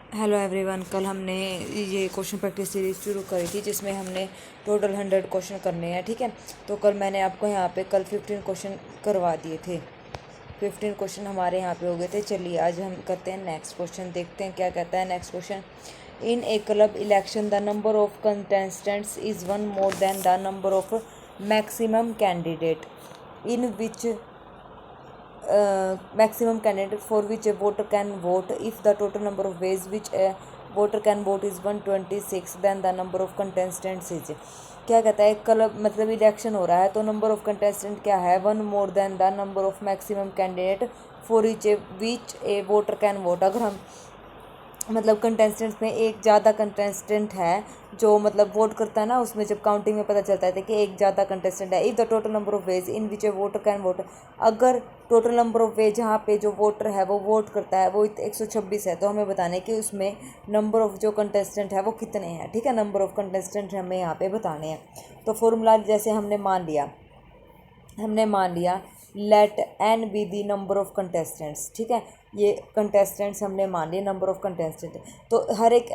Hello everyone. कल हमने ये क्वेश्चन प्रैक्टिस सीरीज शुरू करी थी जिसमें हमने टोटल 100 क्वेश्चन करने हैं। ठीक है, तो कल मैंने आपको यहाँ पे कल 15 क्वेश्चन करवा दिए थे। 15 क्वेश्चन हमारे यहाँ पे हो गए थे। चलिए आज हम करते हैं नेक्स्ट क्वेश्चन, देखते हैं क्या कहता है next question. In A club election the number of contestants is one more than the number of maximum candidate in which maximum candidate for which a voter can vote. If the total number of ways which a voter can vote is 126, then the number of contestants is, क्या कहता है club मतलब election हो रहा है तो number of contestant क्या है, one more than the number of maximum candidate for which A voter can vote. अगर हम मतलब कंटेस्टेंट्स में एक ज़्यादा कंटेस्टेंट है जो मतलब वोट करता है ना, उसमें जब काउंटिंग में पता चलता है कि एक ज़्यादा कंटेस्टेंट है। If the total number of ways in which A voter can vote, अगर टोटल नंबर ऑफ वेज जहाँ पे जो वोटर है वो वोट करता है वो 126 है, तो हमें बताना है कि उसमें नंबर ऑफ जो कंटेस्टेंट है वो कितने हैं। ठीक है, नंबर ऑफ कंटेस्टेंट हमें यहाँ पे बताने हैं। तो फॉर्मूला जैसे हमने मान लिया let N be the number of contestants. ठीक है, ये कंटेस्टेंट्स हमने मान लिए नंबर ऑफ कंटेस्टेंट। तो हर एक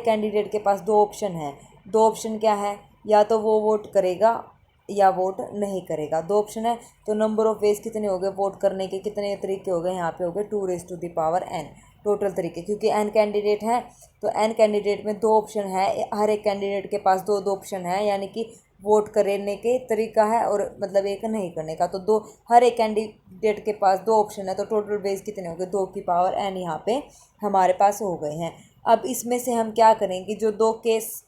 कैंडिडेट के पास दो ऑप्शन है। दो ऑप्शन क्या है, या तो वो वोट करेगा या वोट नहीं करेगा। दो ऑप्शन है तो नंबर ऑफ वेज कितने हो गए वोट करने के, कितने तरीके हो गए यहाँ पे हो गए 2⁻n टोटल तरीके, क्योंकि एन कैंडिडेट है तो एन कैंडिडेट में दो ऑप्शन है। हर एक कैंडिडेट के पास दो दो ऑप्शन है, यानी कि वोट करने के तरीका है और मतलब एक नहीं करने का। तो दो, हर एक कैंडिडेट के पास दो ऑप्शन है तो टोटल वेज कितने हो गए 2⁻n यहाँ पे हमारे पास हो गए हैं। अब इसमें से हम क्या करेंगे, जो दो केस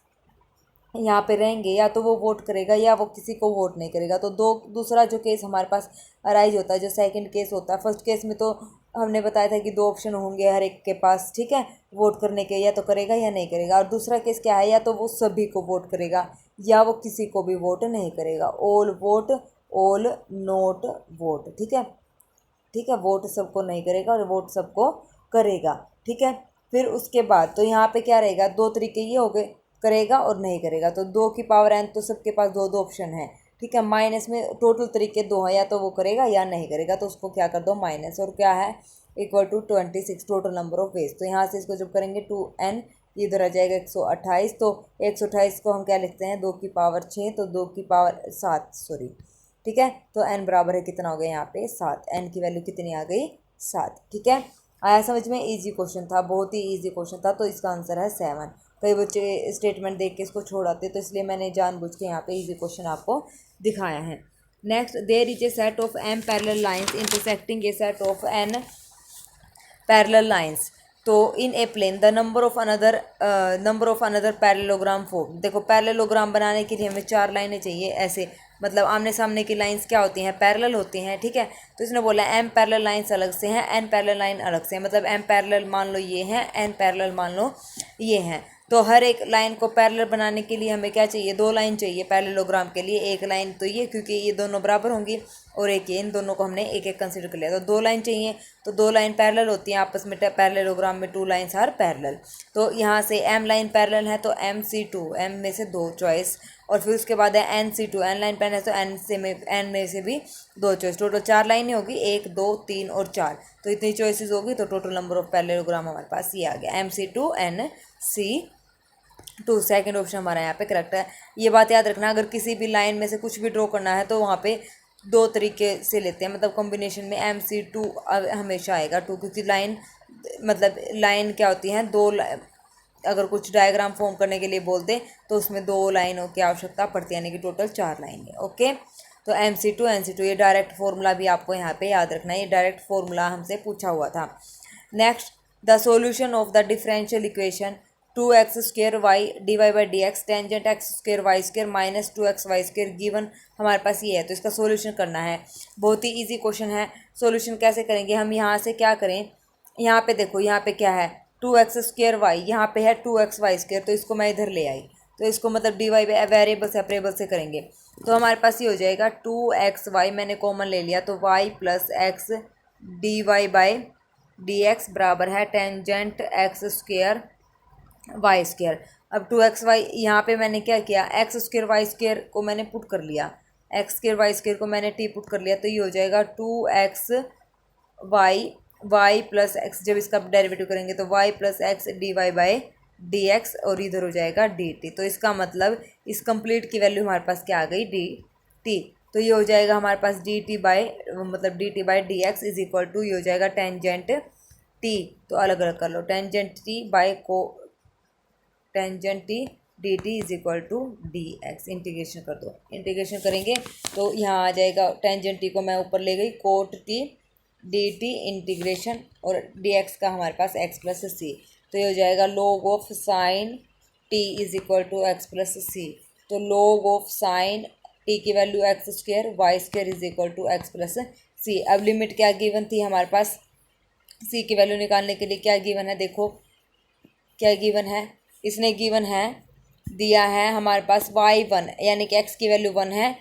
यहाँ पे रहेंगे या तो वो वोट करेगा या वो किसी को वोट नहीं करेगा। तो दूसरा जो केस हमारे पास अराइज होता है, जो सेकंड केस होता है, फर्स्ट केस में तो हमने बताया था कि दो ऑप्शन होंगे हर एक के पास। ठीक है, वोट करने के, या तो करेगा या नहीं करेगा। और दूसरा केस क्या है, या तो वो सभी को वोट करेगा या वो किसी को भी वोट नहीं करेगा। All vote, all note vote. ठीक है, वोट सबको नहीं करेगा और वोट सबको करेगा। ठीक है, फिर उसके बाद तो यहाँ पे क्या रहेगा, दो तरीके ये हो गए, करेगा और नहीं करेगा। तो 2⁻n तो सबके पास दो दो ऑप्शन है। ठीक है, माइनस में टोटल तरीके दो हैं, या तो वो करेगा या नहीं करेगा, तो उसको क्या कर दो माइनस, और क्या है equal to 26 total number of ways. तो यहाँ से इसको जब करेंगे 2n, इधर आ जाएगा 128। तो 128 को हम क्या लिखते हैं 2⁻6, तो 2⁻7 सॉरी। ठीक है, तो n बराबर है कितना हो गया यहाँ पे 7। n की वैल्यू कितनी आ गई 7। ठीक है, आया समझ में? इजी क्वेश्चन था, बहुत ही इजी क्वेश्चन था। तो इसका आंसर है 7। कई बच्चे स्टेटमेंट देख के इसको छोड़ आते, तो इसलिए मैंने जानबूझ के यहाँ पे इजी क्वेश्चन आपको दिखाया है। Next, there is a set of m parallel lines intersecting a set of n parallel lines. तो in a plane the number of another parallelogram form. देखो, पैरेललोग्राम बनाने के लिए हमें 4 लाइनें चाहिए ऐसे, मतलब आमने सामने की लाइंस क्या होती हैं, पैरेलल होती हैं। ठीक है, तो इसने बोला m पैरेलल लाइंस अलग से हैं, n पैरेलल लाइन अलग से हैं। मतलब m पैरेलल मान लो ये हैं, n पैरेलल मान लो ये हैं। तो हर एक लाइन को पैरेलल बनाने के लिए हमें क्या चाहिए, दो लाइन चाहिए पैरेललोग्राम के लिए। एक लाइन तो ये, क्योंकि ये दोनों बराबर होंगी, और एक ये, इन दोनों को हमने एक एक कंसिडर कर लिया। तो दो लाइन चाहिए, तो दो लाइन पैरेलल होती हैं आपस में पैरेललोग्राम में, टू लाइन्स आर पैरेलल। तो यहाँ से m लाइन पैरेलल है तो MC2, m में से दो चॉइस, और फिर उसके बाद है NC2, n लाइन पैरेलल है तो n में से भी दो चॉइस। टोटल 4 लाइनें होगी, 1 2 3 और 4, तो इतनी चॉइसेस होगी। तो टोटल नंबर ऑफ पैरेललोग्राम हमारे पास ये आ गया MC2 NC2। सेकेंड ऑप्शन हमारा यहाँ पे करेक्ट है। ये बात याद रखना, अगर किसी भी लाइन में से कुछ भी ड्रॉ करना है तो वहाँ पे दो तरीके से लेते हैं, मतलब कॉम्बिनेशन में MC2 हमेशा आएगा 2, क्योंकि लाइन मतलब लाइन क्या होती है, अगर कुछ डायग्राम फॉर्म करने के लिए बोलते तो उसमें दो लाइनों की आवश्यकता पड़ती है, यानी कि टोटल 4 लाइनें। ओके, तो MC2 NC2 ये डायरेक्ट फॉर्मूला भी आपको यहाँ पे याद रखना है, ये डायरेक्ट फॉर्मूला हमसे पूछा हुआ था। Next, the solution of the differential equation 2x² y dy/dx tangent x² y² minus 2x y² given हमारे पास ये है। तो इसका सॉल्यूशन करना है, बहुत ही इजी क्वेश्चन है। सॉल्यूशन कैसे करेंगे हम, यहाँ से क्या करें, यहाँ पे देखो, यहाँ पे क्या है 2x² y, यहाँ पे है 2xy², तो इसको मैं इधर ले आई, तो इसको मतलब dy बाई वेरिएबल सेपरेबल से करेंगे तो हमारे पास ये हो जाएगा 2xy, मैंने कॉमन ले लिया, तो y प्लस x dy/dx बराबर है टेंजेंट x² y²। अब 2xy यहाँ पे मैंने क्या किया, x² y² को मैंने पुट कर लिया, x² y² को मैंने t पुट कर लिया, तो ये हो जाएगा 2xy वाई प्लस एक्स, जब इसका डेरिवेटिव करेंगे तो Y plus X D Y by D X और इधर हो जाएगा डी टी। तो इसका मतलब इस कंप्लीट की वैल्यू हमारे पास क्या आ गई, डी टी। तो ये हो जाएगा हमारे पास डी टी बाई मतलब D T by D X is equal to ये हो जाएगा टेंजेंट टी। तो अलग अलग कर लो, टेंजेंट टी बाई को tangent T D T is equal to D X. Integration कर दो, इंटीग्रेशन करेंगे तो यहाँ आ जाएगा टेंजेंट टी को मैं ऊपर ले गई, cot T D T integration और डी एक्स का हमारे पास एक्स प्लस सी। तो ये हो जाएगा log of sine t is equal to x plus c. तो log ऑफ साइन टी की value x square Y square is equal to x plus c. अब लिमिट क्या गिवन थी हमारे पास, सी की वैल्यू निकालने के लिए क्या गिवन है, देखो क्या गिवन है, इसने गिवन है दिया है हमारे पास y1 यानी कि x की वैल्यू 1 है,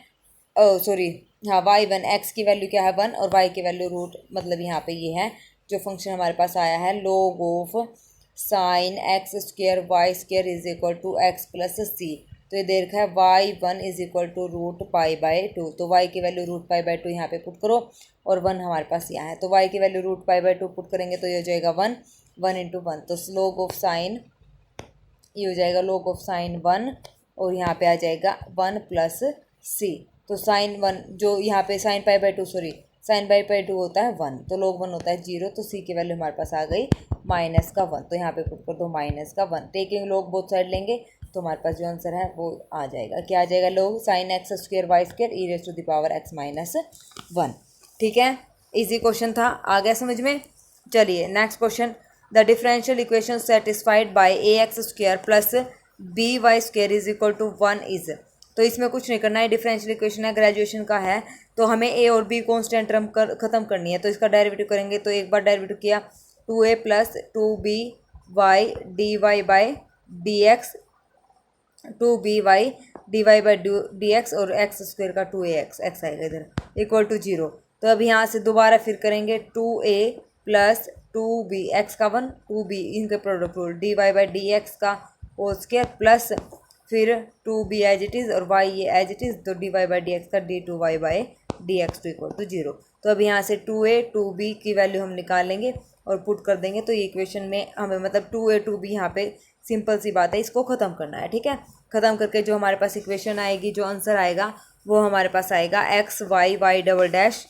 सॉरी हाँ y1 x की वैल्यू क्या है 1 और y की वैल्यू रूट, मतलब यहाँ पे ये है जो फंक्शन हमारे पास आया है log of sine x square Y square is equal to x plus c. तो ये दे रखा है y1 is equal to root pi by two. तो y की value root pi by two यहाँ पे पुट करो और 1 हमारे पास यहाँ है। तो y की value root pi by two put करेंगे तो ये हो जाएगा 1, 1 इंटू 1। तो log ऑफ साइन ये हो जाएगा log ऑफ साइन 1 और यहाँ पे आ जाएगा 1 प्लस सी। तो साइन 1 जो यहाँ पे sine pi by to sorry sine by two होता है 1, तो log 1 होता है 0। तो सी की वैल्यू हमारे पास आ गई माइनस का 1। तो यहाँ पे पुट कर दो माइनस का 1, टेकिंग log बोथ साइड लेंगे तो हमारे पास जो आंसर है वो आ जाएगा, क्या आ जाएगा, log sine x square Y square E raise to the power X minus 1। ठीक है, इजी क्वेश्चन था, आ गया समझ में। चलिए next question, the differential equation satisfied by A X square plus B Y square is equal to 1 is. तो इसमें कुछ नहीं करना है, डिफरेंशियल इक्वेशन है, ग्रेजुएशन का है, तो हमें ए और बी कॉन्स्टेंट टर्म खत्म करनी है। तो इसका डेरिवेटिव करेंगे तो एक बार डेरिवेटिव किया 2a plus 2b Y D Y by D X 2b Y D Y by D X और एक्स स्क्वेयर का 2a एक्स आएगा इधर इक्वल टू 0। तो अब यहाँ से दोबारा फिर करेंगे 2a प्लस 2b एक्स का 1 2b इनके product rule d Y by D x का होल स्क्वायर प्लस फिर 2b एज इट इज़ और y ये एज इट इज़, तो D Y by D x का d two y by D x two equal to 0। तो अब यहाँ से 2a 2b की वैल्यू हम निकालेंगे और पुट कर देंगे। तो ये इक्वेशन में हमें मतलब 2a 2b यहाँ पे सिंपल सी बात है, इसको ख़त्म करना है। ठीक है, ख़त्म करके जो हमारे पास इक्वेशन आएगी, जो आंसर आएगा वो हमारे पास आएगा X Y Y double dash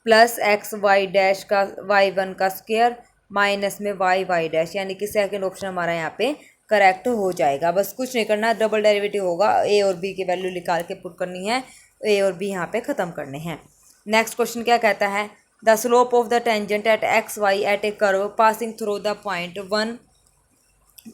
plus X Y dash का y1 का स्क्वायर माइनस में वाई वाई डैश, यानी कि सेकंड ऑप्शन हमारा यहाँ पे करेक्ट हो जाएगा। बस कुछ नहीं करना, डबल डेरिवेटिव होगा, ए और बी की वैल्यू निकाल के पुट करनी है, ए और बी यहाँ पे ख़त्म करने हैं। नेक्स्ट क्वेश्चन क्या कहता है, the slope of the tangent at X Y at a curve passing through the point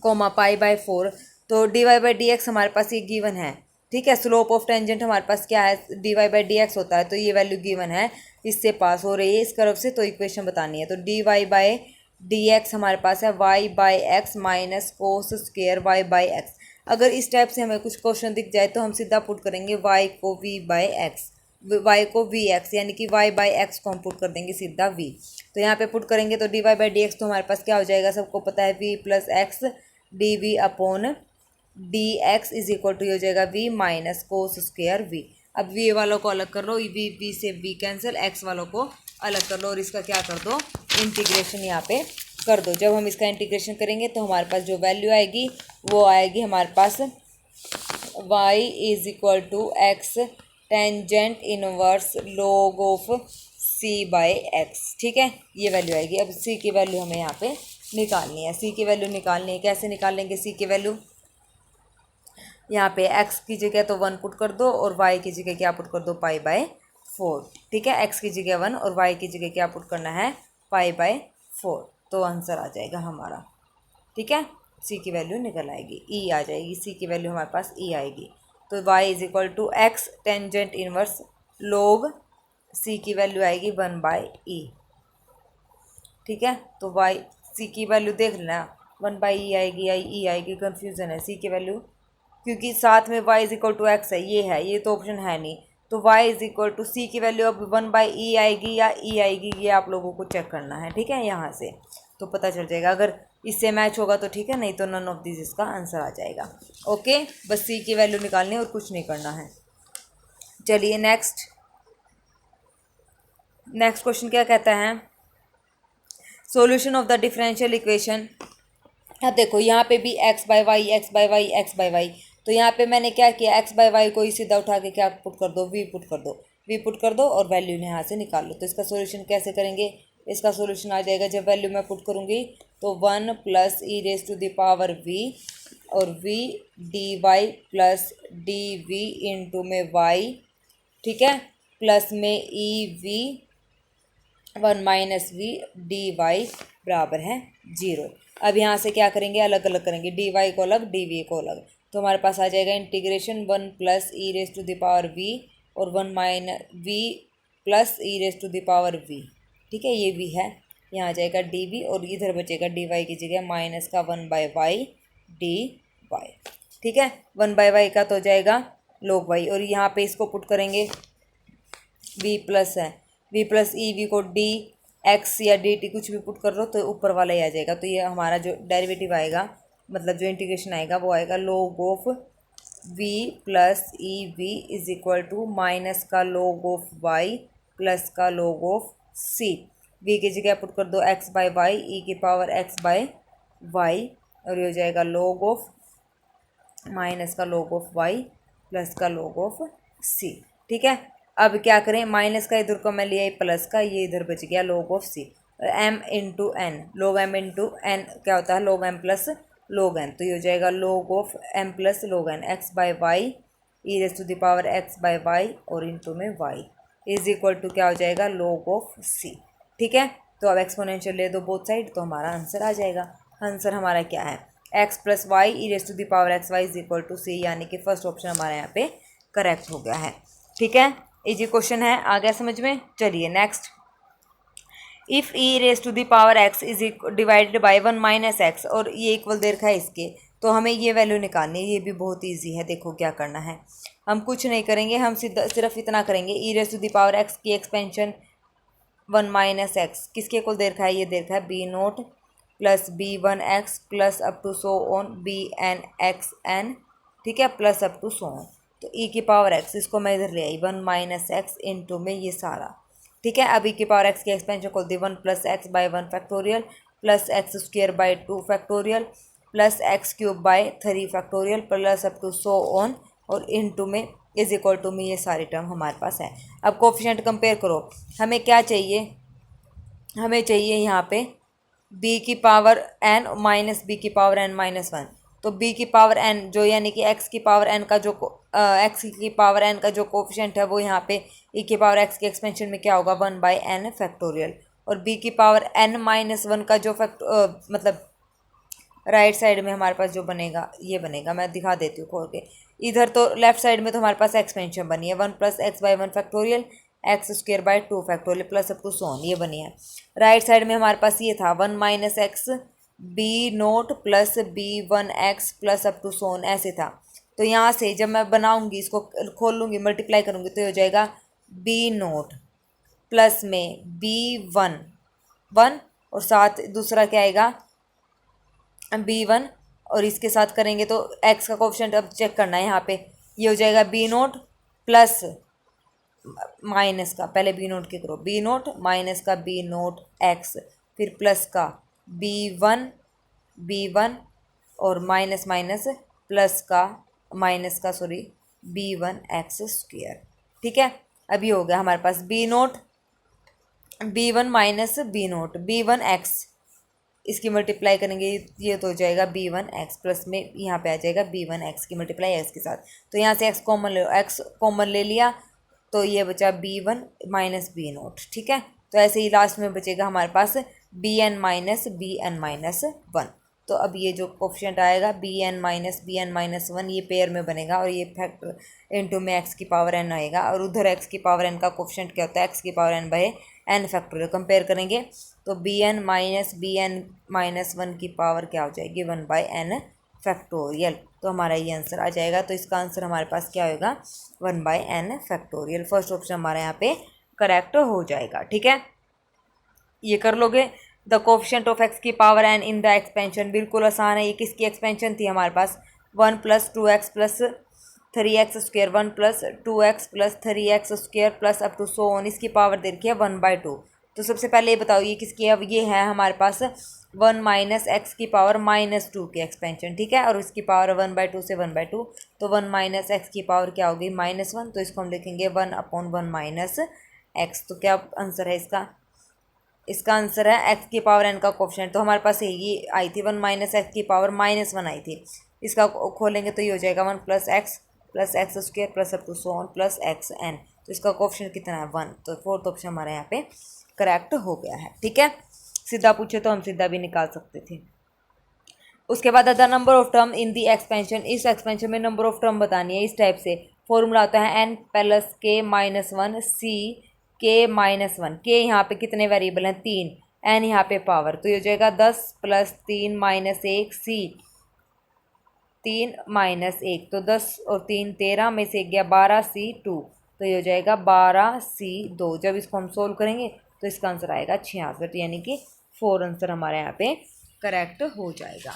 1 pi by 4। तो D Y by D X हमारे पास ये गिवन है। ठीक है, स्लोप ऑफ टेंजेंट हमारे पास क्या है, D Y by D X होता है, तो ये वैल्यू गिवन है, इससे पास हो रही है इस कर्व से, तो इक्वेशन बतानी है। तो D Y by D X हमारे पास है Y by X minus cos square Y by X. अगर इस टाइप से हमें कुछ क्वेश्चन दिख जाए तो हम सीधा पुट करेंगे वाई को वी बाई एक्स, वाई को वी एक्स, यानी कि वाई बाई एक्स को हम पुट कर देंगे सीधा वी। तो यहाँ पे पुट करेंगे तो D Y by D X तो हमारे पास क्या हो जाएगा, सबको पता है V plus X D V upon D X is equal to हो जाएगा V minus cos square V. अब वी वालों को अलग कर लो, वी से वी कैंसिल, एक्स वालों को अलग कर लो और इसका क्या कर दो, इंटीग्रेशन यहाँ पे कर दो। जब हम इसका इंटीग्रेशन करेंगे तो हमारे पास जो वैल्यू आएगी वो आएगी हमारे पास y is equal to X tangent inverse log of c by X. ठीक है, ये वैल्यू आएगी। अब c की वैल्यू हमें यहाँ पे निकालनी है, c की वैल्यू निकालनी है, कैसे निकालेंगे c की वैल्यू, यहाँ पे x की जगह तो 1 पुट कर दो और y की जगह क्या पुट कर दो, पाई बाई 4। ठीक है, x की जगह 1 और y की जगह क्या पुट करना है, पाई बाई 4। तो आंसर आ जाएगा हमारा। ठीक है, c की वैल्यू निकल आएगी, e आ जाएगी, c की वैल्यू हमारे पास e आएगी। तो y is equal to X tangent inverse log c की वैल्यू आएगी 1 बाई ई। ठीक है, तो y c की वैल्यू देख लेना, 1 बाई ई आएगी या ई आएगी, कन्फ्यूज़न है। c की वैल्यू क्योंकि साथ में y is equal to X है, ये तो ऑप्शन है नहीं, तो y is equal to C की वैल्यू अब 1 बाई ई आएगी या ई आएगी, ये आप लोगों को चेक करना है। ठीक है, यहाँ से तो पता चल जाएगा, अगर इससे मैच होगा तो ठीक है, नहीं तो नन ऑफ दिस इसका आंसर आ जाएगा। ओके, बस सी की वैल्यू निकालनी है और कुछ नहीं करना है। चलिए नेक्स्ट क्वेश्चन क्या कहता है, solution of the differential equation. अब देखो यहाँ पे भी x by y x by y x by y, तो यहाँ पे मैंने क्या किया, एक्स बाय वाई को ही सीधा उठा के क्या पुट कर दो, वी पुट कर दो, वी पुट कर दो और वैल्यू यहाँ से निकाल लो। तो इसका सॉल्यूशन कैसे करेंगे, इसका सॉल्यूशन आ जाएगा, जब वैल्यू मैं पुट करूँगी तो 1 plus e raise to the power v और v d y plus d v into में वाई, ठीक है, प्लस में e v 1 minus v d y बराबर है 0। अब यहाँ से क्या करेंगे, अलग अलग करेंगे, डी वाई को अलग डी वी को अलग। तो हमारे पास आ जाएगा integration 1 plus e raise to the power v और 1 minus v plus e raise to the power v, ठीक है, ये भी है, यहाँ आ जाएगा डी वी और इधर बचेगा डी वाई की जगह माइनस का 1 बाय वाई डी वाई, ठीक है, 1 बाय वाई का तो हो जाएगा log वाई और यहाँ पे इसको पुट करेंगे, वी प्लस है, वी प्लस ई वी को डी एक्स या डी टी कुछ भी पुट कर लो तो ऊपर वाला ही आ जाएगा। तो ये हमारा जो डेरिवेटिव आएगा, मतलब जो इंटीग्रेशन आएगा वो आएगा log of v plus e v is equal to minus का log ऑफ वाई प्लस का log ऑफ सी। वी की जगह पुट कर दो एक्स बाय वाई ई की पावर एक्स बाय वाई और ये हो जाएगा log ऑफ माइनस का log ऑफ वाई प्लस का log ऑफ सी, ठीक है। अब क्या करें, माइनस का इधर को मैं लिया प्लस का, ये इधर बच गया log of c, m into n, log m into n क्या होता है, log m plus log n, तो ये हो जाएगा log of m plus log n x by y e raise to the power x by y और into में y is equal to क्या हो जाएगा log ऑफ सी, ठीक है। तो अब एक्सपोनेंशियल ले दो बोथ साइड तो हमारा आंसर आ जाएगा। आंसर हमारा क्या है, x plus y e raise to the power x y is equal to c, यानी कि फर्स्ट ऑप्शन हमारे यहाँ पे करेक्ट हो गया है, ठीक है। इजी क्वेश्चन है, आ गया समझ में। चलिए next, if e raise to the power x is divided by 1 minus x, और ये इक्वल दे रखा है इसके, तो हमें ये वैल्यू निकालनी है। ये भी बहुत इजी है, देखो क्या करना है, हम कुछ नहीं करेंगे, हम सिर्फ इतना करेंगे, e raise to the power x की एक्सपेंशन 1 माइनस एक्स किसके इक्वल दे रखा है, ये दे रखा है b naught plus b one x plus up to so on b n x n, ठीक है, plus up to so on. तो ई की पावर एक्स, इसको मैं इधर ले आई 1 माइनस एक्स इंटू में ये सारा, ठीक है। अब ई की पावर एक्स की एक्सपेंशन को दी 1 plus x by 1 factorial plus x square by 2 factorial plus x cube by 3 factorial plus up to so on और इंटू में इज इक्वल टू में ये सारी टर्म हमारे पास है। अब कोफिशिएंट कंपेयर करो, हमें क्या चाहिए, हमें चाहिए यहाँ पे b की पावर n माइनस बी की पावर n माइनस 1। तो b की पावर n जो यानी कि x की पावर n का जो x की पावर n का जो कोफिशिएंट है वो यहाँ पे e की पावर x के एक्सपेंशन में क्या होगा 1 बाई n फैक्टोरियल, और b की पावर n माइनस 1 का जो मतलब राइट साइड में हमारे पास जो बनेगा ये बनेगा, मैं दिखा देती हूँ खोल के। इधर तो लेफ्ट साइड में तो हमारे पास एक्सपेंशन बनी है 1 plus x by 1 factorial x square by 2 factorial plus up to so on, ये बनी है। राइट साइड में हमारे पास ये था 1 minus x b naught plus b one x plus up to so on, ऐसे था। तो यहाँ से जब मैं बनाऊंगी, इसको खोल लूँगी, मल्टीप्लाई करूँगी तो ये हो जाएगा बी नोट प्लस में बी वन वन और साथ दूसरा क्या आएगा बी वन, और इसके साथ करेंगे तो एक्स का कोफिशिएंट अब चेक करना है यहाँ पे, ये हो जाएगा बी नोट प्लस माइनस का, पहले बी नोट के करो, बी नोट माइनस का बी नोट एक्स, फिर प्लस का बी वन और माइनस माइनस प्लस का माइनस का sorry b one x square, ठीक है। अभी हो गया हमारे पास b naught b one minus b one x, इसकी मल्टीप्लाई करेंगे ये तो हो जाएगा बी वन एक्स प्लस में यहाँ पे आ जाएगा बी वन एक्स की मल्टीप्लाई एक्स के साथ। तो यहाँ से एक्स कॉमन ले लिया तो ये बचा b one minus b naught, ठीक है। तो ऐसे ही लास्ट में बचेगा हमारे पास बी एन माइनस वन। तो अब ये जो कोफिशिएंट आएगा बी एन माइनस वन ये पेयर में बनेगा और ये फैक्टर इनटू में एक्स की पावर एन आएगा, और उधर एक्स की पावर एन का कोफिशिएंट क्या होता है एक्स की power n by n factorial. Compare करेंगे तो बी एन माइनस वन की पावर क्या हो जाएगी 1 बाय एन फैक्टोरियल। तो हमारा ये आंसर आ जाएगा। तो इसका आंसर हमारे पास क्या होगा 1 by n factorial. First option हमारे यहाँ पे करेक्ट हो जाएगा, ठीक है। ये कर लोगे। द कोफिशिएंट ऑफ एक्स की power n in the expansion, बिल्कुल आसान है। ये किसकी एक्सपेंशन थी हमारे पास 1 plus 2x plus 3x square 1 plus 2x plus 3x square plus up to so on, इसकी पावर दे रखी है 1/2। तो सबसे पहले ये बताओ ये किसकी है। अब ये है हमारे पास 1 माइनस एक्स की पावर -2 की एक्सपेंशन, ठीक है, और इसकी पावर 1/2 से 1/2, तो 1 माइनस एक्स की पावर क्या होगी -1, तो इसको हम लिखेंगे 1/1 माइनस एक्स। तो क्या आंसर है इसका, इसका आंसर है एक्स की पावर एन का कोफिशिएंट। तो हमारे पास यही आई थी 1 माइनस एक्स की पावर -1 आई थी, इसका खोलेंगे तो ये हो जाएगा 1 plus x square plus up to so on plus x n. तो इसका कोफिशिएंट कितना है 1, तो फोर्थ ऑप्शन हमारे यहाँ पे करेक्ट हो गया है, ठीक है। सीधा पूछे तो हम सीधा भी निकाल सकते थे। उसके बाद the number of term in the expansion, इस एक्सपेंशन में नंबर ऑफ टर्म बतानी है। इस टाइप से फॉर्मूला आता है n प्लस के -1 सी के -1। के यहाँ पे कितने वेरिएबल हैं 3, n यहाँ पे पावर, तो ये हो जाएगा 10 प्लस 3 माइनस 1 सी 3 माइनस 1, तो 10 और 3 13 में से गया 12 सी 2, तो ये हो जाएगा 12 सी 2। जब इसको हम सोल्व करेंगे तो इसका आंसर आएगा 66, यानी कि 4 आंसर हमारे यहाँ पे करेक्ट हो जाएगा,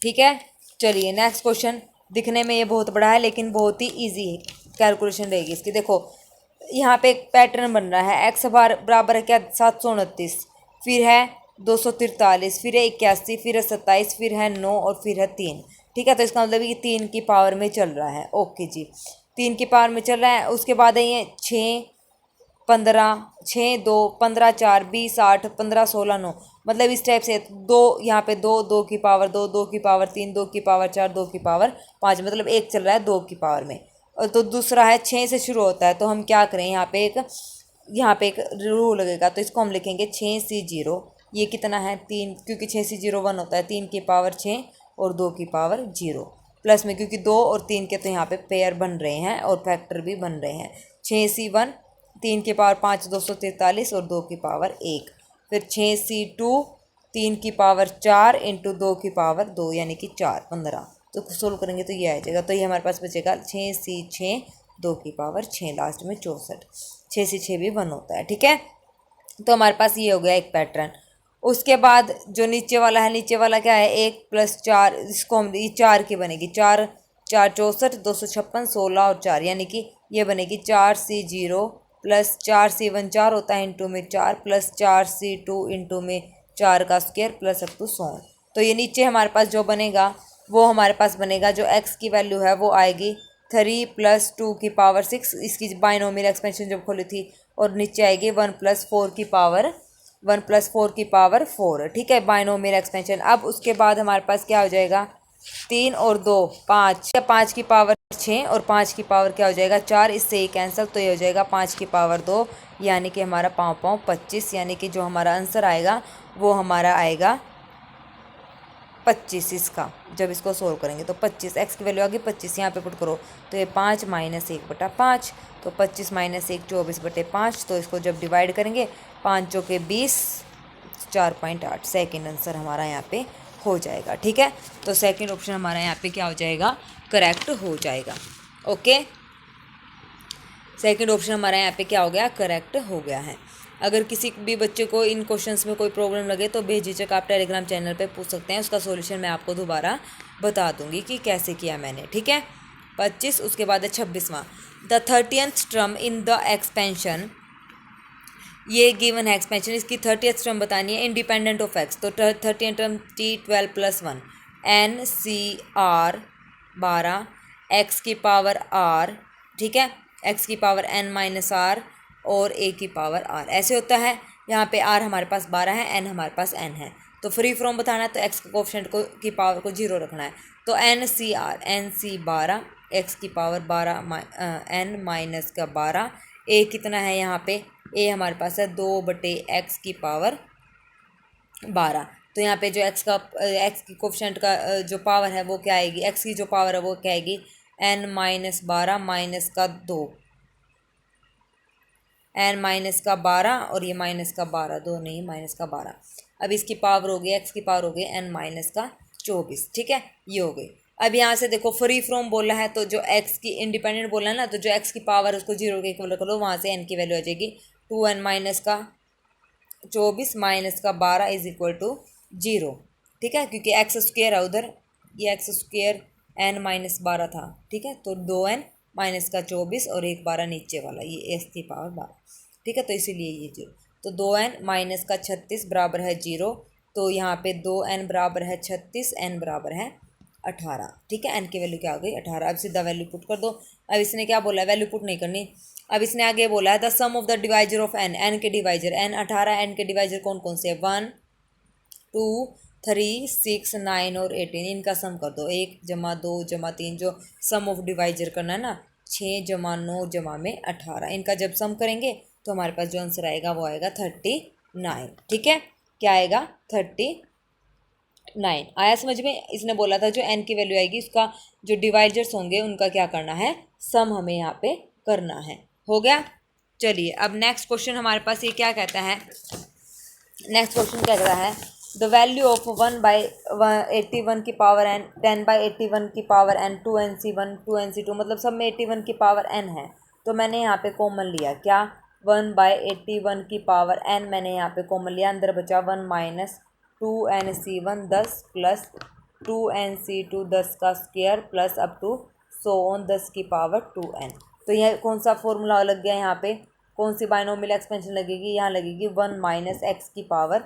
ठीक है। चलिए नेक्स्ट क्वेश्चन, दिखने में ये बहुत बड़ा है लेकिन बहुत ही इजी कैलकुलेशन रहेगी इसकी। देखो यहाँ पे एक पैटर्न बन रहा है, एक्स बार बराबर है क्या 729, फिर है 243, फिर है 81, फिर है 27, फिर है 9 और फिर है 3, ठीक है। तो इसका मतलब ये 3 की पावर में चल रहा है, ओके जी, 3 की पावर में चल रहा है। उसके बाद है ये 6 15 6 2 15 4 20 8 15 16 9, मतलब इस टाइप से दो यहाँ पे 2 2 की पावर 2 2 की पावर 3 2 की पावर 4 2 की पावर 5, मतलब एक चल रहा है 2 की पावर में। और तो दूसरा है 6 से शुरू होता है, तो हम क्या करें यहाँ पे एक रूल लगेगा, तो इसको हम लिखेंगे 6C0। ये कितना है 3, क्योंकि 6C0 1 होता है, 3 की पावर 6 और 2 की पावर 0, प्लस में क्योंकि 2 और 3 के तो यहाँ पे पेयर बन रहे हैं और फैक्टर भी बन रहे हैं। 6C1 3 की पावर 5 243 और 2 की पावर 1, फिर 6C2 3 की पावर 4 इंटू 2 की पावर 2, यानी कि 4 15। तो सोल्व करेंगे तो ये आ जाएगा, तो ये हमारे पास बचेगा 6C6 2 की पावर 6, लास्ट में 64। 6 से 6 भी 1 होता है, ठीक है। तो हमारे पास ये हो गया एक पैटर्न। उसके बाद जो नीचे वाला है, नीचे वाला क्या है 1 + 4, इसको हम ये 4 की बनेगी, 4 4 64 256 16 और 4, यानी कि ये बनेगी 4C0 प्लस 4C1 4 होता है इंटू में 4 प्लस 4C2 इंटू में 4 का स्क्वायर प्लस अप टू 100। तो ये नीचे हमारे पास जो बनेगा वो हमारे पास बनेगा, जो x की वैल्यू है वो आएगी 3 + 2 की पावर 6, इसकी बाइनोमियल एक्सपेंशन जब खोली थी, और नीचे आएगी 1 + 4 की पावर 4, ठीक है, बाइनोमियल एक्सपेंशन। अब उसके बाद हमारे पास क्या हो जाएगा 3 और 2 5, 5 की पावर 6 और 5 की पावर क्या हो जाएगा 4, इससे ही कैंसिल, तो ये हो जाएगा 5 की पावर 2, यानी कि हमारा 5 25, यानी कि जो हमारा आंसर आएगा वो हमारा आएगा 25। इसका जब इसको सोल्व करेंगे तो 25, एक्स की वैल्यू आ गई 25, यहाँ पे पुट करो तो ये 5 - 1/5, तो 25 - 1 24/5, तो इसको जब डिवाइड करेंगे 5 चौके 20 4.8, सेकेंड आंसर हमारा यहाँ पे हो जाएगा, ठीक है। तो सेकेंड ऑप्शन हमारा यहाँ पे क्या हो जाएगा करेक्ट हो जाएगा, ओके। सेकेंड ऑप्शन हमारा यहाँ पे क्या हो गया करेक्ट हो गया है। अगर किसी भी बच्चे को इन क्वेश्चंस में कोई प्रॉब्लम लगे तो बेझिझक आप टेलीग्राम चैनल पे पूछ सकते हैं, उसका सॉल्यूशन मैं आपको दोबारा बता दूंगी कि कैसे किया मैंने, ठीक है। 25, उसके बाद है 26वां, the 30th term in the expansion, ये गिवन है एक्सपेंशन, इसकी 30th टर्म बतानी है इंडिपेंडेंट ऑफ एक्स। तो 30th term T12 + 1 NCR 12 x की पावर R, ठीक है, एक्स की पावर N-R और a की पावर r, ऐसे होता है। यहाँ पे r हमारे पास 12 है, n हमारे पास n है, तो फ्री फ्रॉम बताना है तो x के कोफिशिएंट को की पावर को 0 रखना है। तो NC 12 x की पावर 12 n माइनस का 12, a कितना है यहाँ पे a हमारे पास है 2/x की पावर 12। तो यहाँ पे जो x की कोफिशिएंट का जो पावर है वो क्या आएगी, x की जो पावर है वो क्या आएगी n-12 माइनस का 2, n माइनस का 12 और ये माइनस का 12, 2 नहीं माइनस का 12। अब इसकी पावर हो गई x की पावर हो गई n माइनस का 24, ठीक है, ये हो गई। अब यहाँ से देखो फ्री फ्रॉम बोला है, तो जो x की इंडिपेंडेंट बोला है ना, तो जो x की पावर है उसको 0 के इक्वल करो, वहाँ से n की वैल्यू आ जाएगी 2n माइनस का 24 माइनस का 12 इज इक्वल टू 0, ठीक है, क्योंकि एक्स स्क्वेयर है उधर, ये एक्स स्क्वेयर n माइनस 12 था, ठीक है, तो 2n माइनस का 24 और 1 12 नीचे वाला, ये x की पावर 12। ठीक है, तो इसीलिए ये 0। तो 2n माइनस का 36 बराबर है 0। तो यहाँ पे 2n बराबर है 36, n बराबर है 18। ठीक है, n की वैल्यू क्या आ गई 18। अब सीधा वैल्यू पुट कर दो। अब इसने क्या बोला है, वैल्यू पुट नहीं करनी। अब इसने आगे बोला है the sum of the divisor of n, n के डिवाइजर n 18, n के डिवाइजर कौन कौन से 1 2 3 6 9 और 18, इनका सम कर दो। 1 जमा 2 जमा 3, जो सम ऑफ डिवाइजर करना है ना, 6 जमा 9 जमा में 18, इनका जब सम करेंगे तो हमारे पास जो आंसर आएगा वो आएगा 39। ठीक है, क्या आएगा 39। आया समझ में। इसने बोला था जो n की वैल्यू आएगी उसका जो डिवाइजर्स होंगे उनका क्या करना है, सम हमें यहाँ पे करना है। हो गया। चलिए अब नेक्स्ट क्वेश्चन हमारे पास ये क्या कहता है, नेक्स्ट क्वेश्चन क्या कहता है द वैल्यू ऑफ 1/81 की पावर n, 10/81 की पावर n, 2nc1 2nc2, मतलब सब में 81 की पावर n है। तो मैंने यहाँ पे कॉमन लिया क्या, 1/81 की पावर n मैंने यहाँ पे कॉमन लिया, अंदर बचा 1 माइनस 2nc1 10 प्लस 2nc2 10 का स्क्वायर प्लस अप टू 10 की पावर 2n। तो यह कौन सा फॉर्मूला लग गया यहाँ पे, कौन सी बाइनोमियल एक्सपेंशन लगेगी, यहाँ लगेगी 1 माइनस एक्स की पावर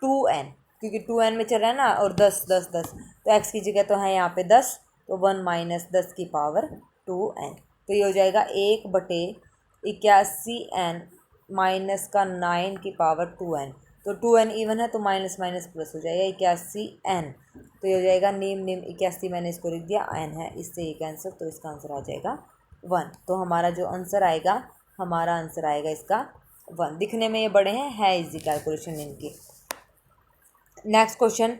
2n, क्योंकि 2n में चल रहा है ना, और 10 10 10, तो x की जगह तो है यहाँ पे 10, तो 1 माइनस 10 की पावर 2n। तो ये हो जाएगा 1/81n माइनस का 9 की पावर 2n। तो 2n इवन है तो माइनस माइनस प्लस हो जाएगा 81n। तो ये हो जाएगा नीम 81, मैंने इसको लिख दिया, n है इससे ये कैंसिल, तो इसका आंसर आ जाएगा 1। तो हमारा जो आंसर आएगा, हमारा आंसर आएगा इसका 1। दिखने में ये बड़े हैं, है इजी कैलकुलेशन इनकी। नेक्स्ट क्वेश्चन,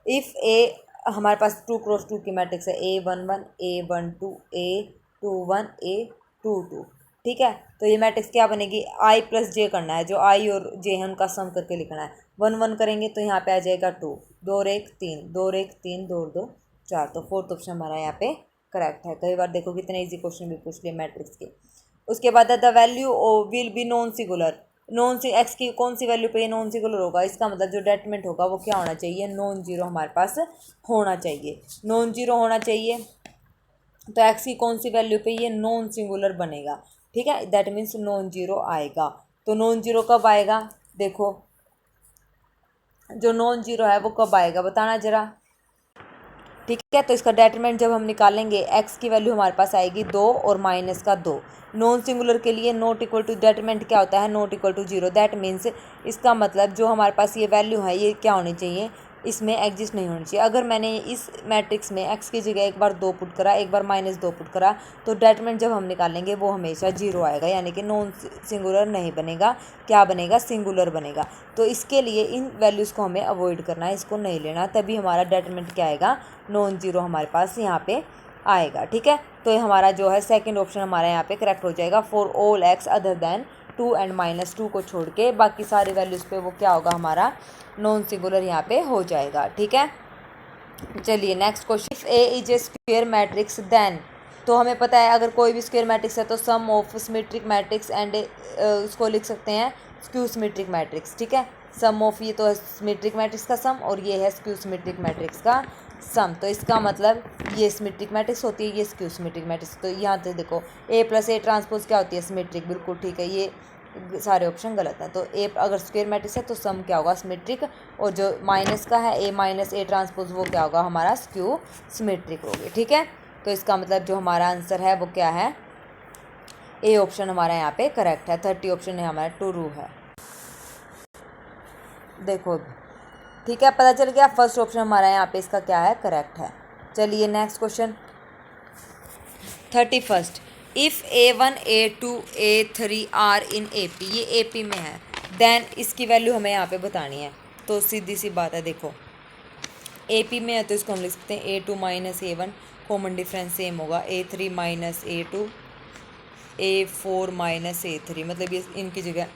इफ़ ए, हमारे पास 2x2 की मैट्रिक्स है, A11 A12 A21 A22। ठीक है, तो ये मैट्रिक्स क्या बनेगी, i प्लस j करना है, जो i और j है उनका सम करके लिखना है। 1 1 करेंगे तो यहाँ पे आ जाएगा 2, 2 और 1 3, 2 और 1 3, 2 और 2 4। तो फोर्थ ऑप्शन हमारा यहाँ पे करेक्ट है। कई बार देखो कितने इजी क्वेश्चन भी पूछ लिए मैट्रिक्स के। उसके बाद the value will be non singular, non सी एक्स की कौन सी वैल्यू पे ये नॉन सिंगुलर होगा, इसका मतलब जो डेटरमिनेंट होगा वो क्या होना चाहिए, नॉन जीरो हमारे पास होना चाहिए, नॉन जीरो होना चाहिए। तो एक्स की कौन सी वैल्यू पे ये नॉन सिंगुलर बनेगा, ठीक है, दैट मीन्स नॉन जीरो आएगा। तो नॉन जीरो कब आएगा, देखो जो नॉन जीरो है वो कब आएगा बताना जरा। ठीक है, तो इसका डेटरमिनेंट जब हम निकालेंगे, एक्स की वैल्यू हमारे पास आएगी 2 और माइनस का 2। नॉन सिंगुलर के लिए नॉट इक्वल टू डेटरमिनेंट क्या होता है, not equal to zero. That means इसका मतलब जो हमारे पास ये वैल्यू है ये क्या होनी चाहिए, इसमें एग्जिस्ट नहीं होनी चाहिए। अगर मैंने इस मैट्रिक्स में एक्स की जगह एक बार 2 पुट करा, एक बार -2 पुट करा, तो डेटरमिनेंट जब हम निकालेंगे वो हमेशा जीरो आएगा, यानी कि नॉन सिंगुलर नहीं बनेगा, क्या बनेगा, सिंगुलर बनेगा। तो इसके लिए इन वैल्यूज़ को हमें अवॉइड करना है, इसको नहीं लेना, तभी हमारा डेटरमिनेंट क्या आएगा, नॉन जीरो हमारे पास यहाँ पे आएगा। ठीक है, तो ये हमारा जो है सेकंड ऑप्शन हमारा यहाँ पे करेक्ट हो जाएगा। For all x other than 2 and -2 को छोड़ के बाकी सारी वैल्यूज़ पे वो क्या होगा, हमारा नॉन सिंगुलर यहाँ पे हो जाएगा। ठीक है, चलिए next question, if A is a square matrix then, तो हमें पता है अगर कोई भी स्क्वायर मैट्रिक्स है तो सम ऑफ सिमेट्रिक मैट्रिक्स एंड उसको लिख सकते हैं स्क्यू सिमेट्रिक मैट्रिक्स। ठीक है, सम ऑफ, ये तो है सिमेट्रिक मैट्रिक्स का सम और ये है स्क्यू सिमेट्रिक मैट्रिक्स का सम। तो इसका मतलब ये सिमेट्रिक मैट्रिक्स होती है, ये स्क्यू सिमेट्रिक मैट्रिक्स। तो यहाँ से देखो A + A ट्रांसपोज क्या होती है, सिमेट्रिक, बिल्कुल ठीक है, ये सारे ऑप्शन गलत हैं। तो ए अगर स्क्वायर मैट्रिक्स है तो सम क्या होगा, सिमेट्रिक, और जो माइनस का है A - A ट्रांसपोज वो क्या होगा, हमारा स्क्यू सिमेट्रिक होगी। ठीक है, तो इसका मतलब जो हमारा आंसर है वो क्या है, ए ऑप्शन हमारा यहाँ पे करेक्ट है। 30 ऑप्शन है हमारा ट्रू है। देखो ठीक है, पता चल गया, फर्स्ट ऑप्शन हमारा यहाँ पे इसका क्या है, करेक्ट है। चलिए next question 31, if A1 A2 A3 are in AP, ये AP में है, देन इसकी वैल्यू हमें यहाँ पे बतानी है। तो सीधी सी बात है, देखो AP में है तो इसको हम लिख सकते हैं A2 - A1, common difference same होगा, A3 - A2 A4 - A3, मतलब ये इनकी जगह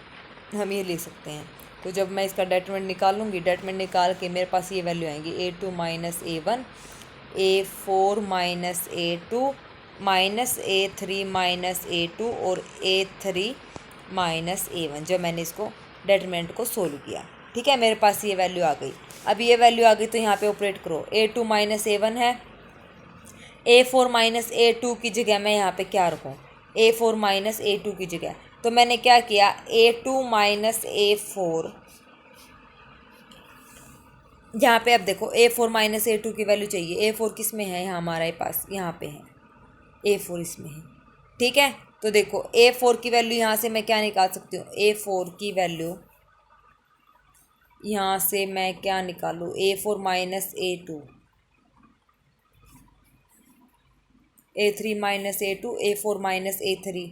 हम ये ले सकते हैं। तो जब मैं इसका डेटरमिनेंट निकालूंगी, डेटरमिनेंट निकाल के मेरे पास ये वैल्यू आएंगी A2 - A1 A4 - A2 -A3 - A2 और A3 - A1। जब मैंने इसको डेटरमिनेंट को सोल्व किया, ठीक है, मेरे पास ये वैल्यू आ गई। अब ये वैल्यू आ गई तो यहाँ पे ऑपरेट करो, A2 - A1 है, A4 - A2 की जगह मैं यहाँ पे क्या रखूँ, A4 - A2 की जगह तो मैंने क्या किया, A2 माइनस A4, यहाँ पे अब देखो A4 माइनस A2 की वैल्यू चाहिए। A4 किस में है, यहाँ हमारे पास यहाँ पे है, A4 इसमें है, ठीक है। तो देखो A4 की वैल्यू यहाँ से मैं क्या निकाल सकती हूँ, A4 की वैल्यू यहाँ से मैं क्या निकालूँ, A4 minus A2, A3 minus A2, A4 minus A3,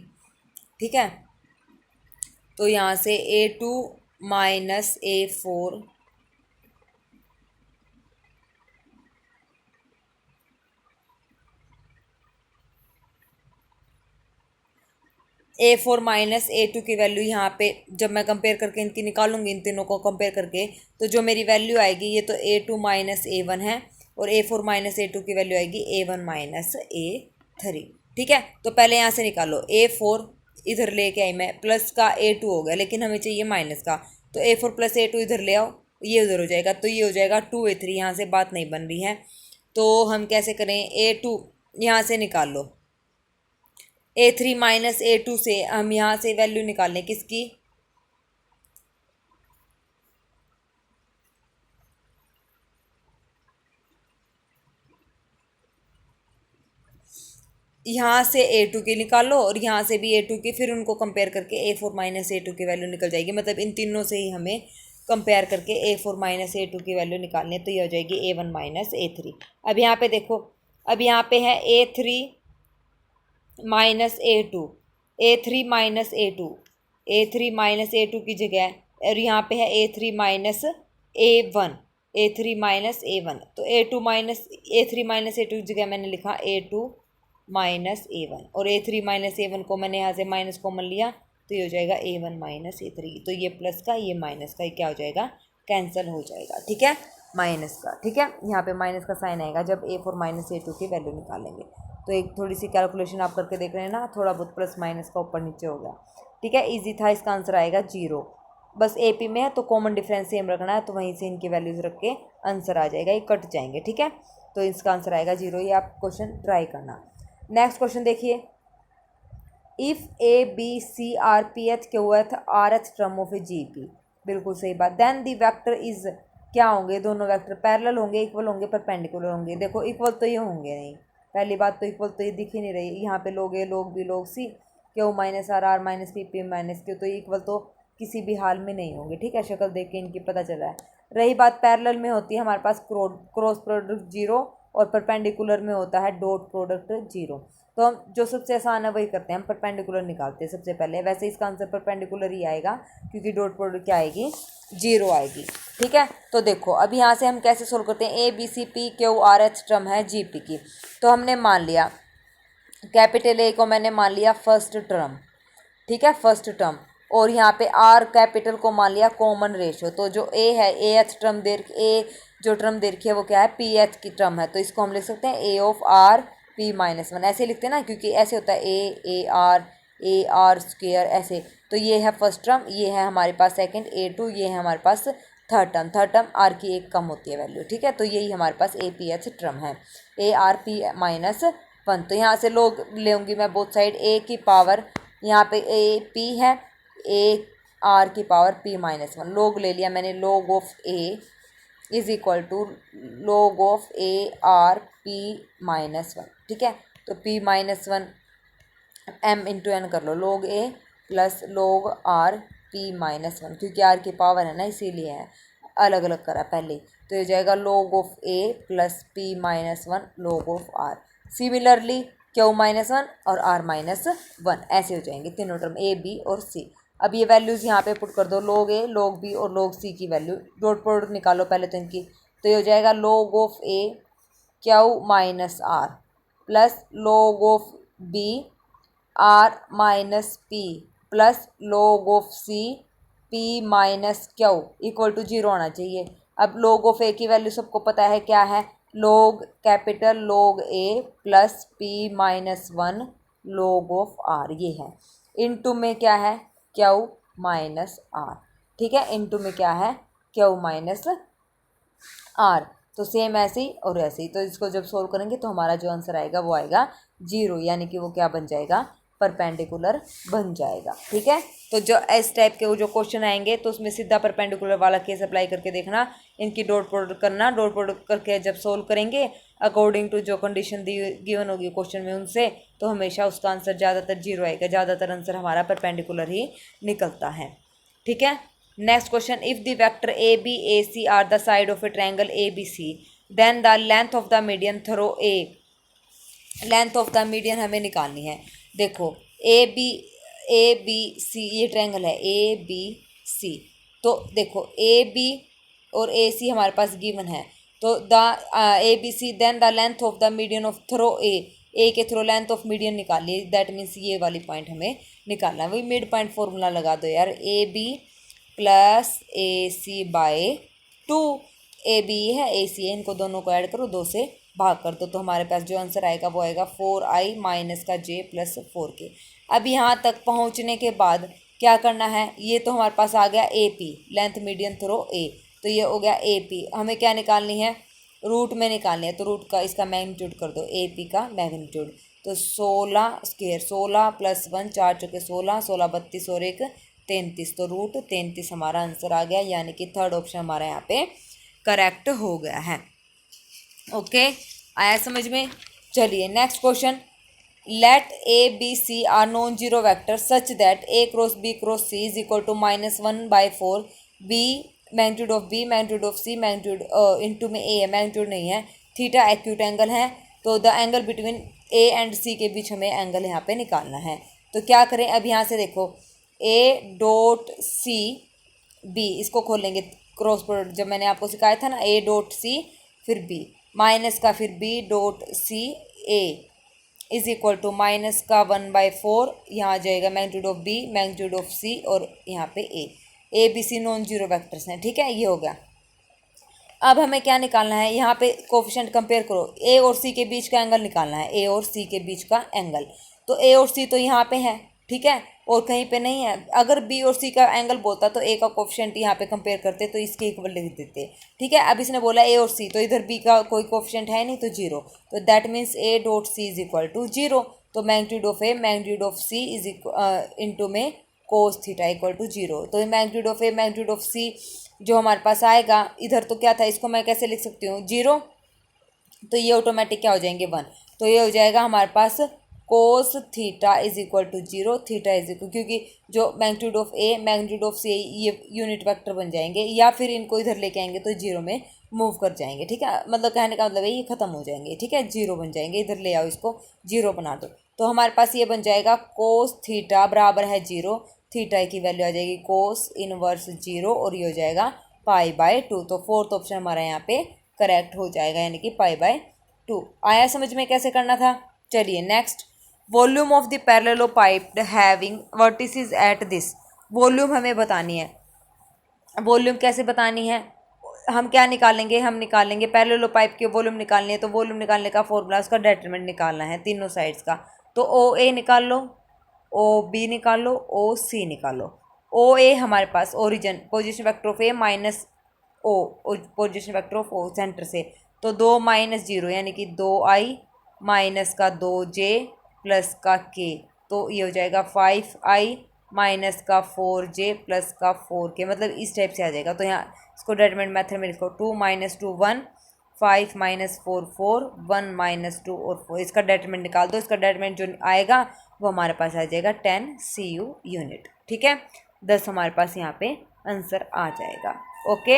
ठीक है। तो यहाँ से A2 minus A4, A4 minus A2 की वैल्यू यहाँ पे जब मैं कंपेयर करके इनकी निकालूंगी, इन तीनों को कंपेयर करके, तो जो मेरी वैल्यू आएगी, ये तो A2 माइनस A1 है, और A4 माइनस A2 की वैल्यू आएगी A1 माइनस A3, ठीक है। तो पहले यहाँ से निकालो, A4 इधर लेके आई मैं, प्लस का A2 हो गया, लेकिन हमें चाहिए माइनस का, तो A4 प्लस A2 इधर ले आओ, ये उधर हो जाएगा, तो ये हो जाएगा 2A3, यहाँ से बात नहीं बन रही है, तो हम कैसे करें, A2 यहाँ से निकाल लो, A3 माइनस A2 से हम यहाँ से वैल्यू निकाल लें किसकी, यहाँ से A2 की निकालो और यहाँ से भी A2 की, फिर उनको कंपेयर करके A4 माइनस A2 की वैल्यू निकल जाएगी। मतलब इन तीनों से ही हमें कंपेयर करके A4 माइनस A2 की वैल्यू निकालनी है, तो ये हो जाएगी A1 माइनस A3। अब यहाँ पे देखो, अब यहाँ पे है A3 minus A2, A3 minus A2, A3 minus A2 की जगह, और यहाँ पे है A3 minus A1, A3 minus A1, तो A2 minus A3 minus A2 की जगह मैंने लिखा A2 माइनस A1, और A3 माइनस A1 को मैंने यहाँ से माइनस कॉमन लिया, तो ये हो जाएगा A1 माइनस A3। तो ये प्लस का, ये माइनस का, ये क्या हो जाएगा, कैंसिल हो जाएगा, ठीक है, माइनस का, ठीक है। यहाँ पे माइनस का साइन आएगा जब A4 माइनस A2 की वैल्यू निकालेंगे। तो एक थोड़ी सी कैलकुलेशन आप करके देख रहे हैं ना, थोड़ा बहुत प्लस माइनस का ऊपर नीचे हो गया, ठीक है, ईजी था। इसका आंसर आएगा 0। बस AP में है तो कॉमन डिफरेंस सेम रखना है, तो वहीं से इनकी वैल्यूज रख के आंसर आ जाएगा, ये कट जाएंगे, ठीक है। तो इसका आंसर आएगा 0। ये आप क्वेश्चन ट्राई करना। नेक्स्ट क्वेश्चन देखिए, if ABCRPHQF RH term of A GP, बिल्कुल सही बात। देन दी वेक्टर इज, क्या होंगे, दोनों वेक्टर पैरेलल होंगे, इक्वल होंगे, परपेंडिकुलर होंगे। देखो इक्वल तो ये होंगे नहीं, पहली बात तो इक्वल तो ये दिख ही नहीं रही, यहाँ पे लोग A लोग B लोग C, Q minus R R minus P P minus Q, तो ये इक्वल तो किसी भी हाल में नहीं होंगे, ठीक है। शक्ल देख के इनकी पता चल रहा है। रही बात पैरेलल में होती है हमारे पास क्रॉस प्रोडक्ट 0, और परपेंडिकुलर में होता है डॉट प्रोडक्ट 0। तो हम जो सबसे आसान है वही करते हैं, हम परपेंडिकुलर निकालते हैं सबसे पहले। वैसे इसका आंसर परपेंडिकुलर ही आएगा, क्योंकि डॉट प्रोडक्ट क्या आएगी, 0 आएगी, ठीक है। तो देखो अब यहाँ से हम कैसे सोल्व करते हैं, ABCPQRH टर्म है GP की। तो हमने मान लिया कैपिटल A को मैंने मान लिया फर्स्ट टर्म, ठीक है, फर्स्ट टर्म, और यहाँ पे R कैपिटल को मान लिया कॉमन रेशियो। तो जो A है, AH टर्म दे, A जो टर्म दे रखी है वो क्या है, PH की टर्म है, तो इसको हम लिख सकते हैं A of R P minus 1, ऐसे लिखते हैं ना, क्योंकि ऐसे होता है A R स्क्वेयर ऐसे। तो ये है फर्स्ट टर्म, ये है हमारे पास सेकंड A2, ये है हमारे पास थर्ड टर्म R की एक कम होती है वैल्यू, ठीक है। तो यही हमारे पास APH टर्म है, ARP माइनस 1। तो यहाँ से लोग लेंगी मैं बोथ साइड, A की पावर यहाँ पे AP है, AR की पावर P माइनस 1, लोग ले लिया मैंने, log of A is equal to log of AR P minus 1, ठीक है। तो P minus 1 M into N कर लो, log A plus log R P minus 1, क्योंकि R की पावर है ना, इसीलिए है, अलग अलग करा पहले। तो ये जाएगा log of A plus P minus 1 लोग of R। Similarly Q minus 1 और R माइनस 1 ऐसे हो जाएंगे तीनों टर्म, A B और C। अब ये वैल्यूज़ यहाँ पे पुट कर दो, लोग A लोग B और लोग C की वैल्यू, डॉट प्रोडक्ट निकालो पहले तो इनकी। तो ये हो जाएगा log of A Q minus R plus log of B R minus P plus log of C P minus Q equal to 0 आना चाहिए। अब लोग ऑफ A की वैल्यू सबको पता है क्या है, लोग कैपिटल लोग A प्लस P माइनस 1 लोग ऑफ R, ये है। इनटू में क्या है, Q माइनस R, ठीक है, इनटू में क्या है, Q माइनस R। तो सेम ऐसे ही और ऐसे ही, तो इसको जब सोल्व करेंगे तो हमारा जो आंसर आएगा वो आएगा 0, यानी कि वो क्या बन जाएगा, परपेंडिकुलर बन जाएगा। ठीक है, तो जो इस टाइप के वो जो क्वेश्चन आएंगे तो उसमें सीधा परपेंडिकुलर वाला केस अप्लाई करके देखना, इनकी डॉट प्रोडक्ट करना, डॉट प्रोडक्ट करके जब सोल्व करेंगे अकॉर्डिंग टू जो कंडीशन गिवन होगी क्वेश्चन में उनसे, तो हमेशा उसका आंसर ज़्यादातर जीरो आएगा, ज़्यादातर आंसर हमारा परपेंडिकुलर ही निकलता है। ठीक है, next question, if the vector A B A C are the side of a triangle A B C then the length of the median through A, length of the median हमें निकालनी है। देखो A B C ये triangle है A B C, तो देखो A B और ए सी हमारे पास गिवन है, तो the A B C then the length of the median of through A के थ्रो लेंथ ऑफ मीडियन निकालिए, दैट मीन्स ये वाली पॉइंट हमें निकालना है। वही मिड पॉइंट फॉर्मूला लगा दो यार, A B plus A C by 2, A B है ए सी है, इनको दोनों को ऐड करो, 2 से भाग कर दो, तो हमारे पास जो आंसर आएगा वो आएगा 4i माइनस का j प्लस 4k। अब यहाँ तक पहुँचने के बाद क्या करना है, ये तो हमारे पास आ गया A P, length median through A, तो ये हो गया ए पी। हमें क्या निकालनी है, रूट में निकालनी है, तो रूट का इसका मैग्नीट्यूड कर दो, ए पी का मैग्नीट्यूड, तो 16 स्क्वायर 16 प्लस 1 4 चौके 16, 16 32 और 1 33, तो रूट 33 हमारा आंसर आ गया, यानी कि थर्ड ऑप्शन हमारा यहाँ पे करेक्ट हो गया है। ओके, आया समझ में। चलिए next question, let a B c are non zero vector such that a cross b cross c is equal to -1/4, b magnitude of B magnitude of c magnitude into में a है, magnitude नहीं है, theta acute angle है, तो the angle between A and C के बीच हमें angle यहाँ पे निकालना है। तो क्या करें, अब यहाँ से देखो ए डॉट सी बी, इसको खोलेंगे क्रॉस प्रोडक्ट, जब मैंने आपको सिखाया था ना, ए डॉट सी फिर बी माइनस का फिर B dot C A is equal to minus का 1/4, यहाँ आ जाएगा magnitude of B magnitude of C और यहाँ पे A B C non zero vectors हैं। ठीक है, ये हो गया। अब हमें क्या निकालना है, यहाँ पे कोफिशिएंट कंपेयर करो, ए और सी के बीच का एंगल निकालना है, ए और सी के बीच का एंगल, तो ए और सी तो यहाँ पे है, ठीक है, और कहीं पे नहीं है। अगर बी और सी का एंगल बोलता तो ए का कोफिशिएंट यहाँ पे कंपेयर करते तो इसके इक्वल लिख देते। ठीक है, अब इसने बोला ए और सी, तो इधर बी का कोई कोफिशिएंट है नहीं, तो 0, तो that means A dot C is equal to 0, तो magnitude of A magnitude of C is into में कोस थीटा इक्वल टू 0, तो magnitude of A magnitude of C जो हमारे पास आएगा, इधर तो क्या था, इसको मैं कैसे लिख सकती हूँ 0, तो ये ऑटोमेटिक क्या हो जाएंगे 1, तो ये हो जाएगा हमारे पास cos theta is equal to 0, theta is equal, क्योंकि जो magnitude of A magnitude of C ये यूनिट वेक्टर बन जाएंगे, या फिर इनको इधर लेके आएंगे तो 0 में मूव कर जाएंगे। ठीक है, मतलब कहने का मतलब है ये खत्म हो जाएंगे। ठीक है, 0 बन जाएंगे, इधर ले आओ, इसको 0 बना दो, तो हमारे पास ये बन जाएगा कोस थीटा बराबर है 0, थीटा की वैल्यू आ जाएगी कोस इनवर्स 0 और ये हो जाएगा π/2, तो फोर्थ ऑप्शन हमारा यहाँ पे करेक्ट हो जाएगा, यानी कि π/2। आया समझ में कैसे करना था। चलिए next, volume of the parallelopiped having vertices at this, volume हमें बतानी है। वॉल्यूम कैसे बतानी है, हम क्या निकालेंगे, हम निकालेंगे पैरेललोपाइप की वॉल्यूम निकालनी है, तो वॉल्यूम निकालने का फॉर्मूला उसका डेटरमिनेंट निकालना है तीनों साइड्स का, तो ओ ए निकाल लो, ओ बी निकाल लो, ओ सी निकाल लो। ओ ए हमारे पास origin position vector of A minus O position vector of O centre से, तो 2 - 0 यानी कि 2i माइनस का 2j प्लस का k, तो ये हो जाएगा 5i माइनस का 4j प्लस का 4k, मतलब इस टाइप से आ जाएगा। तो यहाँ इसको डेटरमिनेंट मेथड में लिखो, 2 - 2 1, 5 - 4 4, 1 - 2 और 4, इसका डेटरमिनेंट निकाल दो। इसका डेटरमिनेंट जो आएगा वो हमारे पास आ जाएगा 10 CU यूनिट। ठीक है, 10 हमारे पास यहाँ पे आंसर आ जाएगा। ओके,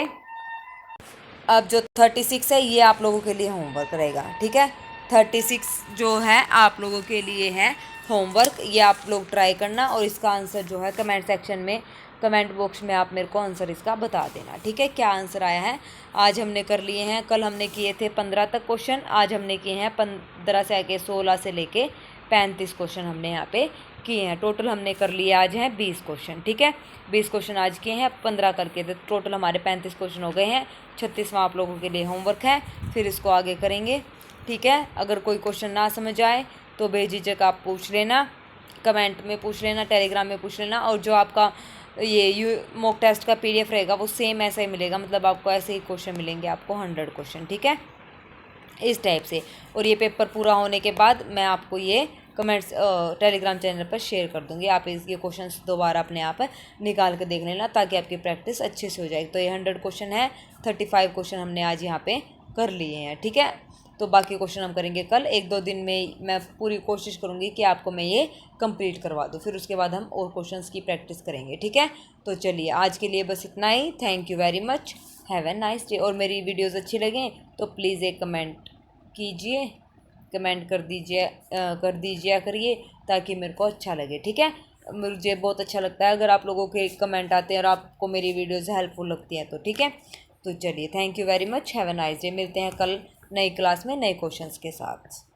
अब जो 36 है ये आप लोगों के लिए होमवर्क रहेगा। ठीक है, 36 जो है आप लोगों के लिए है होमवर्क, ये आप लोग ट्राई करना और इसका आंसर जो है कमेंट सेक्शन में कमेंट बॉक्स में आप मेरे को आंसर इसका बता देना। ठीक है, क्या आंसर आया है। आज हमने कर लिए हैं, कल हमने किए थे 15 तक क्वेश्चन, आज हमने किए हैं 15 से आके 16 से लेके 35 क्वेश्चन हमने यहाँ पे किए हैं। टोटल हमने कर लिए आज हैं 20 क्वेश्चन। ठीक है, 20 क्वेश्चन आज किए हैं, 15 करके, तो टोटल हमारे 35 क्वेश्चन हो गए हैं। 36वां आप लोगों के लिए होमवर्क है, फिर इसको आगे करेंगे। ठीक है, अगर कोई क्वेश्चन ना समझ आए तो बेझिझक आप पूछ लेना, कमेंट में पूछ लेना, टेलीग्राम में पूछ लेना, और जो आपका ये मॉक टेस्ट का PDF रहेगा वो सेम ऐसा ही मिलेगा, मतलब आपको ऐसे ही क्वेश्चन मिलेंगे आपको 100 क्वेश्चन। ठीक है, इस टाइप से। और ये पेपर पूरा होने के बाद मैं आपको ये कमेंट्स टेलीग्राम चैनल पर शेयर कर दूँगी। आप इसके क्वेश्चंस दोबारा अपने आप निकाल के देख लेना ताकि आपकी प्रैक्टिस अच्छे से हो जाएगी। तो ये 100 क्वेश्चन है, 35 क्वेश्चन हमने आज यहाँ पे कर लिए हैं, ठीक है। तो बाकी क्वेश्चन हम करेंगे कल। 1-2 दिन में मैं पूरी कोशिश करूँगी कि आपको मैं ये कंप्लीट करवा दूँ, फिर उसके बाद हम और क्वेश्चंस की प्रैक्टिस करेंगे, ठीक है। तो चलिए आज के लिए बस इतना ही। Thank you very much, have a nice day. और मेरी वीडियोज़ अच्छी लगें तो प्लीज़ एक कमेंट कीजिए, कमेंट कर दीजिए करिए ताकि मेरे को अच्छा लगे, ठीक है। मुझे बहुत अच्छा लगता है अगर आप लोगों के कमेंट आते हैं और आपको मेरी वीडियोज़ हेल्पफुल लगती हैं तो, ठीक है। तो चलिए thank you very much, have a nice day. मिलते हैं कल नई क्लास में नए क्वेश्चंस के साथ।